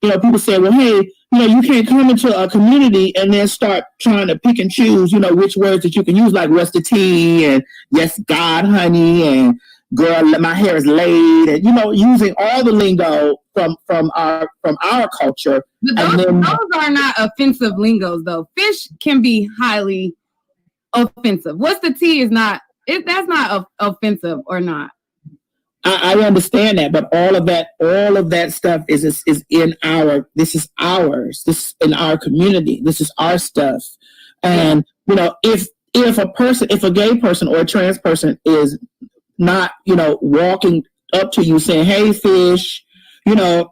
people say, well, hey, you can't come into a community and then start trying to pick and choose, which words that you can use, like what's the tea and yes, God, honey, and girl, my hair is laid, and using all the lingo from our culture. But those are not offensive lingos, though. Fish can be highly offensive. What's the tea is not. That's not offensive or not. I understand that, but all of that stuff is in our. This is ours. This is in our community. This is our stuff. And if a gay person or a trans person is not walking up to you saying, "Hey, fish," or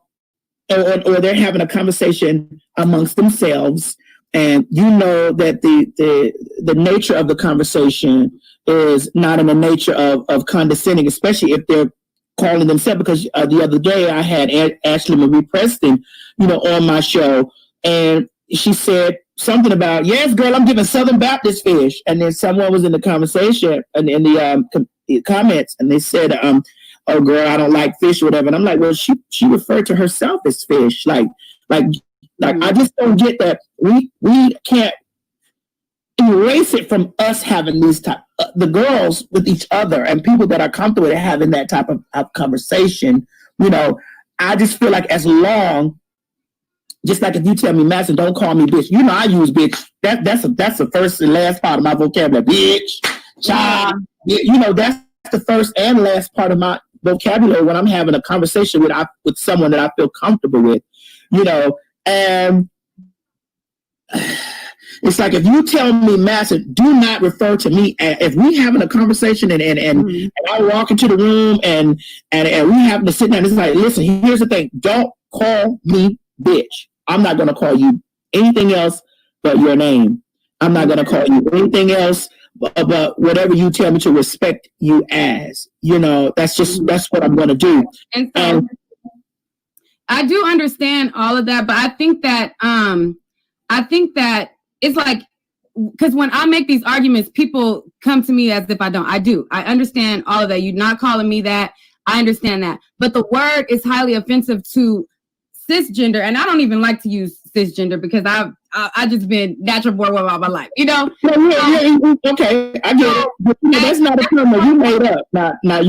they're having a conversation amongst themselves, and that the nature of the conversation is not in the nature of condescending, especially if they're calling themselves, because the other day I had Ashley Marie Preston, on my show, and she said something about, yes, girl, I'm giving Southern Baptist fish. And then someone was in the conversation and in the comments, and they said, oh, girl, I don't like fish or whatever. And I'm like, well, she referred to herself as fish. Like I just don't get that. We can't erase it from us having these type, the girls with each other and people that are comfortable with having that type of conversation. I just feel like as long, just like if you tell me, Madison, don't call me bitch. I use bitch. That's the first and last part of my vocabulary. Bitch, child. That's the first and last part of my vocabulary when I'm having a conversation with someone that I feel comfortable with. And it's like if you tell me, Madison, do not refer to me. If we having a conversation and I walk into the room and we happen to sit down, it's like, listen, here's the thing. Don't call me bitch. I'm not going to call you anything else but your name. I'm not going to call you anything else but whatever you tell me to respect you as. That's what I'm going to do. And so I do understand all of that, but I think that it's like, because when I make these arguments, people come to me as if I don't. I do. I understand all of that. You're not calling me that. I understand that. But the word is highly offensive to cisgender, and I don't even like to use cisgender because I just been natural born all my life, Yeah, okay, I get it. But that's not a term that we made up. Now, that's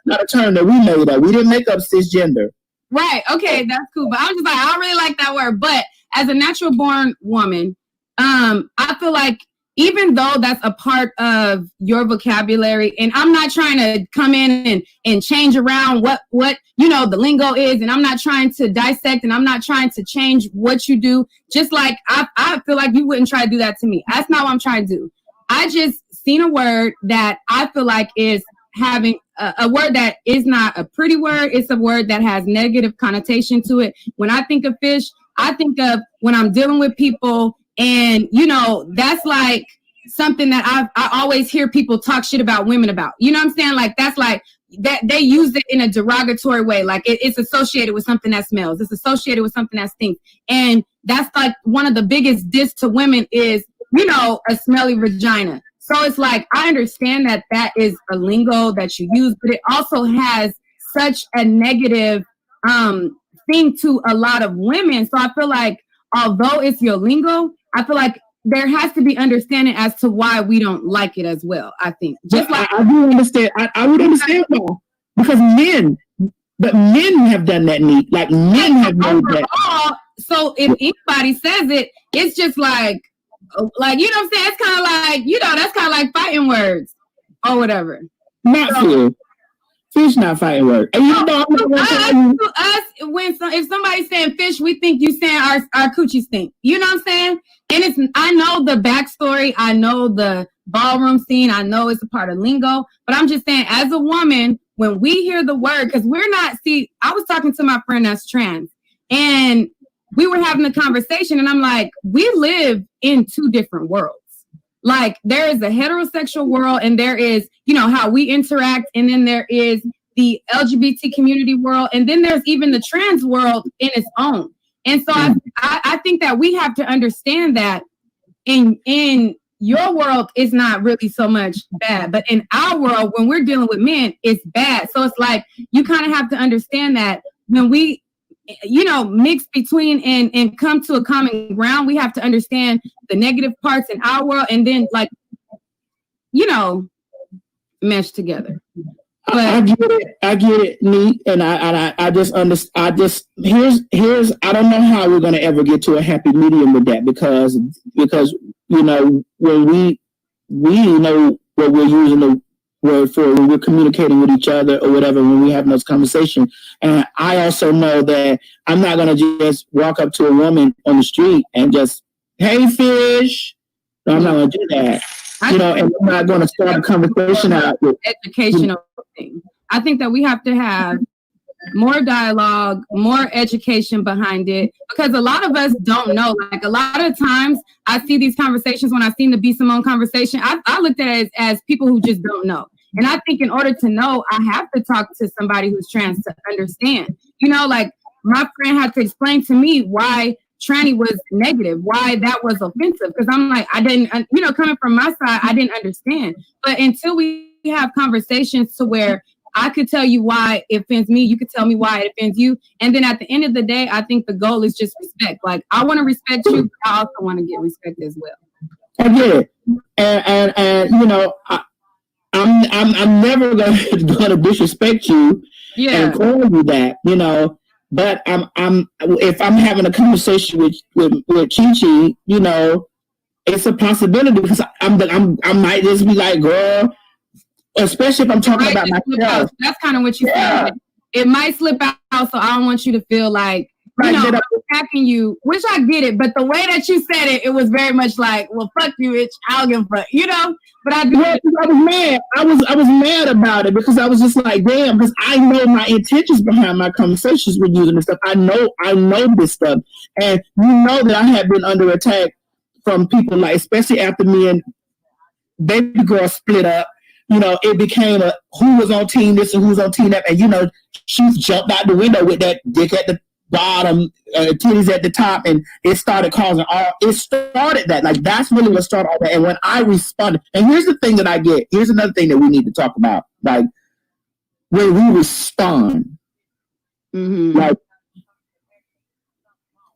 not a term that we made up. We didn't make up cisgender. Right. Okay, that's cool. But I'm just like, I don't really like that word. But as a natural born woman, I feel like even though that's a part of your vocabulary, and I'm not trying to come in and change around what the lingo is, and I'm not trying to dissect, and I'm not trying to change what you do, just like I feel like you wouldn't try to do that to me. That's not what I'm trying to do. I just seen a word that I feel like is having a word that is not a pretty word. It's a word that has negative connotation to it. When I think of fish, I think of when I'm dealing with people. And, that's like something that I always hear people talk shit about women about. You know what I'm saying? Like, that's like that they use it in a derogatory way. Like it's associated with something that smells. It's associated with something that stinks. And that's like one of the biggest diss to women is, a smelly vagina. So it's like, I understand that is a lingo that you use, but it also has such a negative thing to a lot of women. So I feel like, although it's your lingo, I feel like there has to be understanding as to why we don't like it as well. I think just like I do understand. I would understand why, because men have done that. Like men have done that. So if anybody says it, it's just like what I'm saying. It's kind of like that's kind of like fighting words or whatever. Not true. Fish not fighting words. And if somebody's saying fish, we think you saying our coochie stink. You know what I'm saying? And I know the backstory. I know the ballroom scene. I know it's a part of lingo. But I'm just saying, as a woman, when we hear the word, because I was talking to my friend that's trans, and we were having a conversation, and I'm like, we live in two different worlds. Like, there is a heterosexual world, and there is, how we interact, and then there is the LGBT community world, and then there's even the trans world in its own. And so I think that we have to understand that in your world is not really so much bad, but in our world, when we're dealing with men, it's bad. So it's like, you kind of have to understand that when we, mix between and come to a common ground, we have to understand the negative parts in our world and then mesh together. But I get it, Neat, and I just understand. Here's I don't know how we're gonna ever get to a happy medium with that because when we know what we're using the word for when we're communicating with each other or whatever when we have those conversations, and I also know that I'm not gonna just walk up to a woman on the street and just, hey, fish. No, I'm not gonna do that. And I'm not going to start a conversation out with educational thing. I think that we have to have more dialogue, more education behind it, because a lot of us don't know. Like a lot of times I see these conversations when I've seen the B. Simone conversation, I looked at it as people who just don't know. And I think in order to know, I have to talk to somebody who's trans to understand. Like my friend had to explain to me why tranny was negative, why that was offensive, because I'm like, I didn't, coming from my side, I didn't understand. But until we have conversations to where I could tell you why it offends me, you could tell me why it offends you, and then at the end of the day, I think the goal is just respect. Like, I want to respect you, but I also want to get respect as well. I get it, and I'm never gonna disrespect you and call you that, But if I'm having a conversation with Chi-Chi, it's a possibility because I might just be like, girl, especially if I'm talking about myself. That's kind of what you said. It might slip out, so I don't want you to feel like I'm attacking you, which I get it. But the way that you said it, it was very much like, well, fuck you, bitch. I'll give a fuck, But I was mad. I was mad about it because I was just like, damn, because I know my intentions behind my conversations with you and stuff. I know this stuff, and that I have been under attack from people, like especially after me and baby girl split up. It became a who was on team this and who's on team that, and she jumped out the window with that dick at the bottom, titties at the top, and it started causing it started that. Like, that's really what started all that. And when I responded, and here's the thing that I get, here's another thing that we need to talk about. Like, when we respond, like,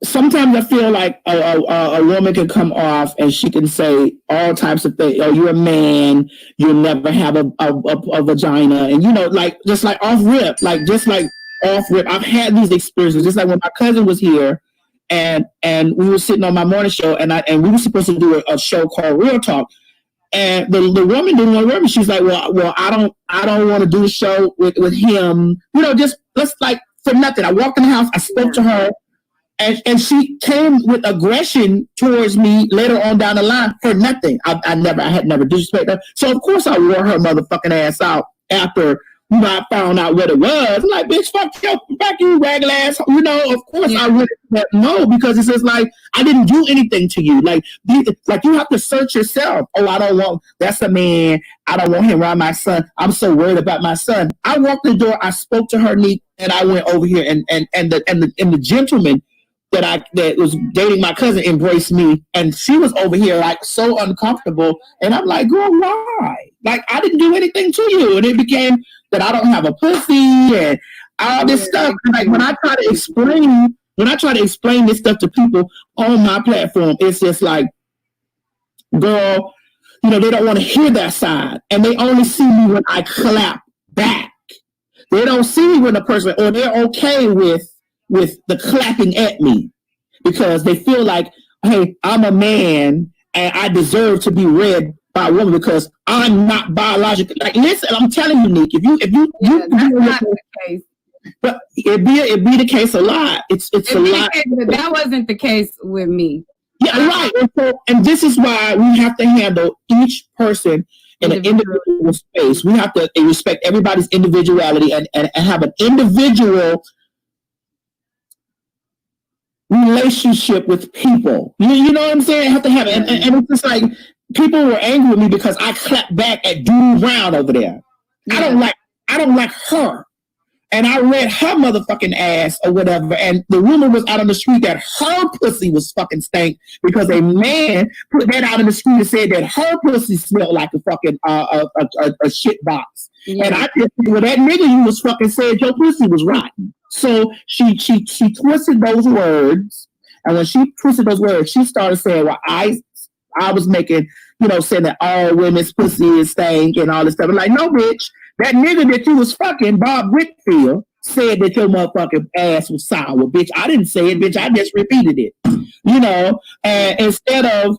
sometimes I feel like a woman can come off and she can say all types of things. Oh, you're a man, you'll never have a vagina, and just like off rip, I've had these experiences. Just like when my cousin was here, and we were sitting on my morning show, and we were supposed to do a show called Real Talk, and the woman didn't want to work me. She's like, well, I don't want to do a show with him. Just like for nothing. I walked in the house, I spoke to her, and she came with aggression towards me later on down the line for nothing. I had never disrespected her. So of course I wore her motherfucking ass out after I found out what it was. I'm like, bitch, fuck you, ragged ass. Of course I would no, because it's just like, I didn't do anything to you. Like you have to search yourself. Oh, that's a man. I don't want him around my son. I'm so worried about my son. I walked the door, I spoke to her, Neat, and I went over here, and the gentleman that was dating my cousin embraced me, and she was over here like so uncomfortable, and I'm like, girl, why? Like, I didn't do anything to you, and it became that I don't have a pussy and all this stuff. Like, when I try to explain this stuff to people on my platform, it's just like, girl, they don't want to hear that side, and they only see me when I clap back. They don't see me when the person, or they're okay with the clapping at me because they feel like, hey, I'm a man and I deserve to be read by a woman because I'm not biological. Like, listen, I'm telling you, Nick, if you that's not the case. But it'd be the case a lot. It's a lot. That wasn't the case with me. Yeah, right. And this is why we have to handle each person in an individual space. We have to respect everybody's individuality and have an individual relationship with people. You know what I'm saying? I have to have it. And it's just like, people were angry with me because I clapped back at Dude Brown over there. Yeah. I don't like her. and I read her motherfucking ass or whatever, and the rumor was out on the street that her pussy was fucking stank because a man put that out in the street and said that her pussy smelled like a fucking a shit box. Yeah. And I just said, well, that nigga you was fucking said your pussy was rotten. So she twisted those words, and when she twisted those words, she started saying, well, I was making, saying that all women's pussy is stank and all this stuff. I'm like, no, bitch. That nigga that you was fucking, Bob Whitfield, said that your motherfucking ass was sour. Bitch, I didn't say it, bitch. I just repeated it. And instead of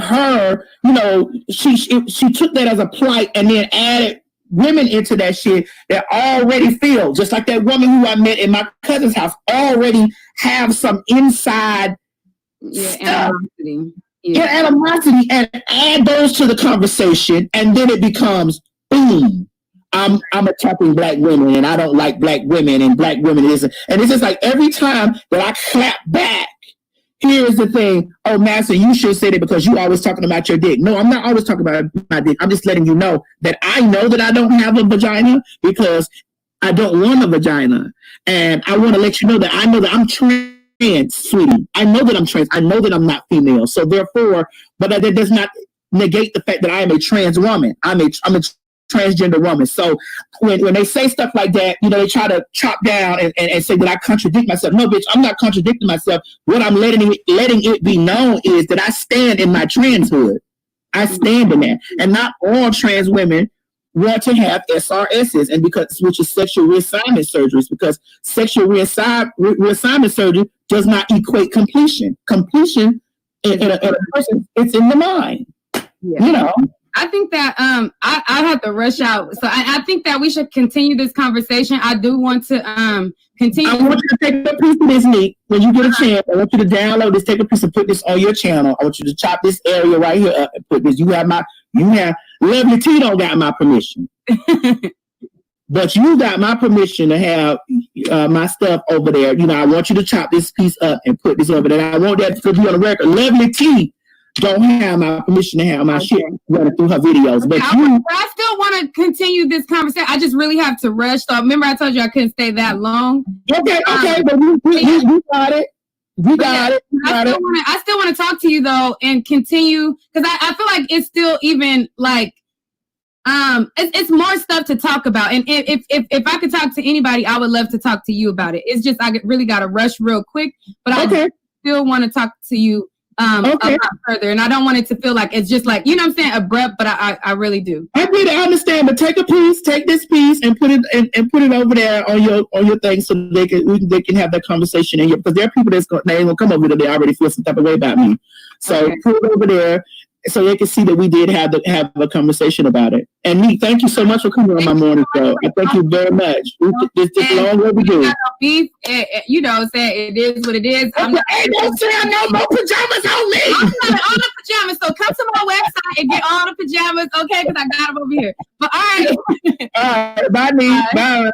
her, she took that as a plight and then added women into that shit that already feel, just like that woman who I met in my cousin's house, already have some inside animosity. Animosity, and add those to the conversation, and then it becomes boom. I'm attacking black women, and I don't like black women, and black women isn't. And it's just like every time that I clap back, here's the thing. Oh, Master, you should say that because you always talking about your dick. No, I'm not always talking about my dick. I'm just letting you know that I know that I don't have a vagina because I don't want a vagina, and I want to let you know that I know that I'm trans, sweetie. I know that I'm trans. I know that I'm not female. So therefore, but that does not negate the fact that I am a trans woman. I'm a transgender woman. So when they say stuff like that, they try to chop down and say that I contradict myself. No, bitch, I'm not contradicting myself. What I'm letting it be known is that I stand in my transhood. I stand in that. And not all trans women want to have SRSs, and which is sexual reassignment surgeries, because sexual reassignment surgery does not equate completion. Completion in a person, it's in the mind. Yeah. I think that I have to rush out, so I think that we should continue this conversation. I do want to continue. I want you to take a piece of this, Nick. When you get a chance, I want you to download this, take a piece and put this on your channel. I want you to chop this area right here up and put this. You have Lovely T don't got my permission. But you got my permission to have my stuff over there. I want you to chop this piece up and put this over there. I want that to be on the record. Lovely T don't have my permission to have my shit running through her videos. But I still want to continue this conversation. I just really have to rush. So remember I told you I couldn't stay that long. Okay, but we got it. We got it. I still want to talk to you though and continue, because I feel like it's still even like it's more stuff to talk about. And if I could talk to anybody, I would love to talk to you about it. It's just I really got to rush real quick, but I still want to talk to you about further, and I don't want it to feel like it's just like, what I'm saying, abrupt, but I really do. I understand, but take this piece and put it over there on your thing so they can have that conversation in here, because there are people they ain't gonna come over there, they already feel some type of way about me. So put it over there so they can see that we did have a conversation about it. And Nick, thank you so much for coming on my morning show. I thank you very much. It's long way we do. Beef, say it is what it is. I'm not saying no more pajamas on me. I'm not all the pajamas, so come to my website and get all the pajamas, okay? Because I got them over here. But all right. All right, bye, Nick. Bye.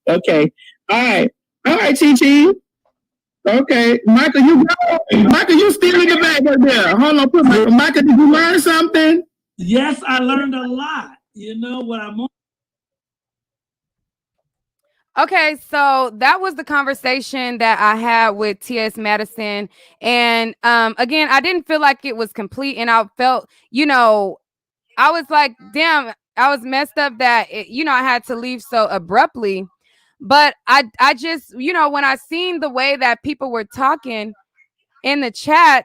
Okay. All right, Chi. Okay, Michael, you still in the back right there. Hold on, Michael, did you learn something? Yes, I learned a lot. What I'm on. Okay, so that was the conversation that I had with TS Madison. And again, I didn't feel like it was complete, and I felt, I was like, damn, I was messed up that, I had to leave so abruptly. But I just, when I seen the way that people were talking in the chat,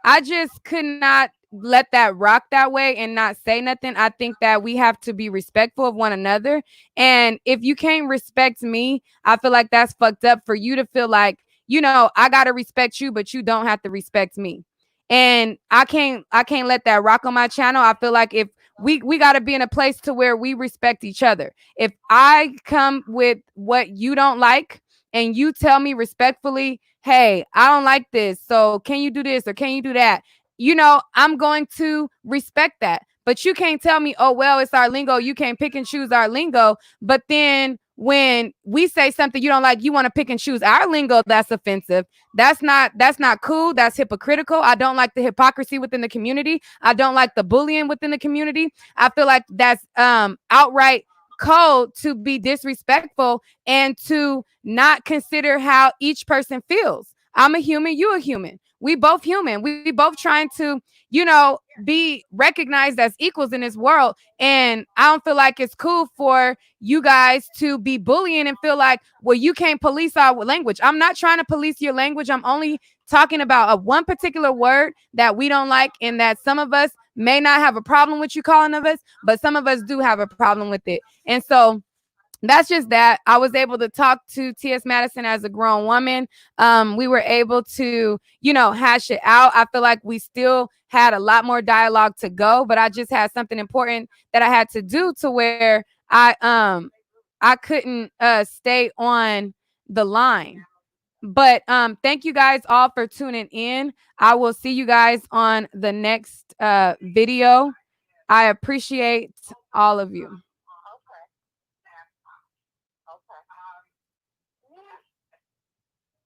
I just could not let that rock that way and not say nothing. I think that we have to be respectful of one another. And if you can't respect me, I feel like that's fucked up for you to feel like, I got to respect you, but you don't have to respect me. And I can't let that rock on my channel. I feel like if we got to be in a place to where we respect each other. If I come with what you don't like and you tell me respectfully, hey, I don't like this, so can you do this or can you do that? I'm going to respect that. But you can't tell me, oh, well, it's our lingo. You can't pick and choose our lingo. But then when we say something you don't like, you want to pick and choose our lingo. That's offensive. That's not cool. That's hypocritical. I don't like the hypocrisy within the community. I don't like the bullying within the community. I feel like that's outright code to be disrespectful and to not consider how each person feels. I'm a human, you a human. We both human. We both trying to, be recognized as equals in this world. And I don't feel like it's cool for you guys to be bullying and feel like, well, you can't police our language. I'm not trying to police your language. I'm only talking about a one particular word that we don't like, and that some of us may not have a problem with you calling of us, but some of us do have a problem with it. And so that's just that. I was able to talk to TS Madison as a grown woman. We were able to, hash it out. I feel like we still had a lot more dialogue to go, but I just had something important that I had to do to where I couldn't stay on the line. But thank you guys all for tuning in. I will see you guys on the next video. I appreciate all of you.